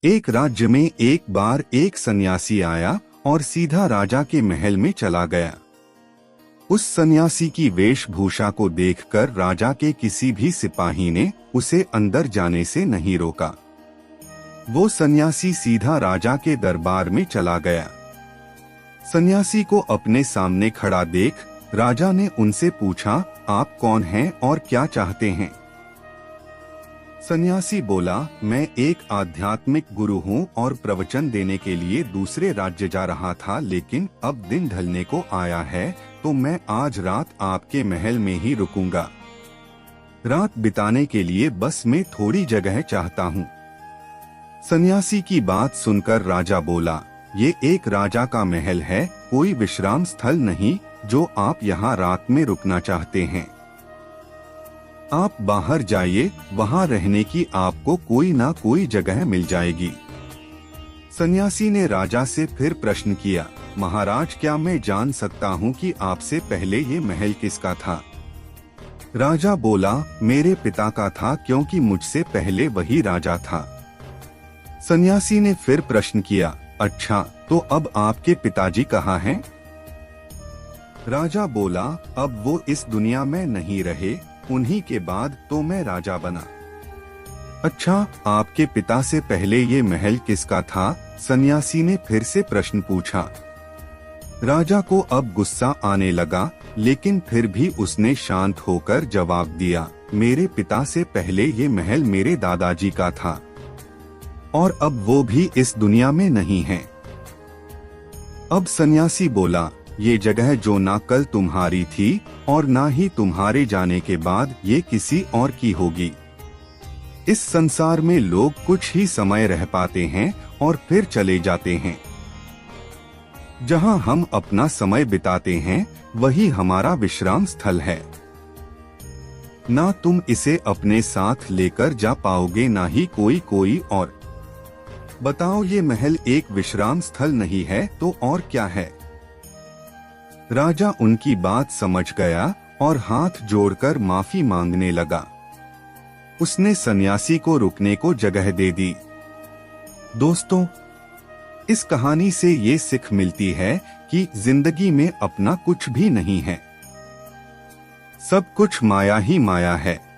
एक राज्य में एक बार एक सन्यासी आया और सीधा राजा के महल में चला गया। उस सन्यासी की वेशभूषा को देखकर राजा के किसी भी सिपाही ने उसे अंदर जाने से नहीं रोका। वो सन्यासी सीधा राजा के दरबार में चला गया। सन्यासी को अपने सामने खड़ा देख राजा ने उनसे पूछा, आप कौन हैं और क्या चाहते हैं? सन्यासी बोला, मैं एक आध्यात्मिक गुरु हूँ और प्रवचन देने के लिए दूसरे राज्य जा रहा था, लेकिन अब दिन ढलने को आया है तो मैं आज रात आपके महल में ही रुकूंगा। रात बिताने के लिए बस में थोड़ी जगह चाहता हूँ। सन्यासी की बात सुनकर राजा बोला, ये एक राजा का महल है, कोई विश्राम स्थल नहीं जो आप यहाँ रात में रुकना चाहते हैं। आप बाहर जाइए, वहाँ रहने की आपको कोई ना कोई जगह मिल जाएगी। सन्यासी ने राजा से फिर प्रश्न किया, महाराज क्या मैं जान सकता हूँ कि आपसे पहले ये महल किसका था? राजा बोला, मेरे पिता का था, क्योंकि मुझसे पहले वही राजा था। सन्यासी ने फिर प्रश्न किया, अच्छा तो अब आपके पिताजी कहाँ हैं? राजा बोला, अब वो इस दुनिया में नहीं रहे, उन्हीं के बाद तो मैं राजा बना। अच्छा, आपके पिता से पहले ये महल किसका था? सन्यासी ने फिर से प्रश्न पूछा। राजा को अब गुस्सा आने लगा, लेकिन फिर भी उसने शांत होकर जवाब दिया, मेरे पिता से पहले ये महल मेरे दादाजी का था और अब वो भी इस दुनिया में नहीं है। अब सन्यासी बोला, ये जगह जो ना कल तुम्हारी थी और ना ही तुम्हारे जाने के बाद ये किसी और की होगी। इस संसार में लोग कुछ ही समय रह पाते हैं और फिर चले जाते हैं। जहां हम अपना समय बिताते हैं वही हमारा विश्राम स्थल है। ना तुम इसे अपने साथ लेकर जा पाओगे, ना ही कोई और। बताओ, ये महल एक विश्राम स्थल नहीं है तो और क्या है? राजा उनकी बात समझ गया और हाथ जोड़कर माफी मांगने लगा। उसने सन्यासी को रुकने को जगह दे दी। दोस्तों, इस कहानी से ये सीख मिलती है कि जिंदगी में अपना कुछ भी नहीं है, सब कुछ माया ही माया है।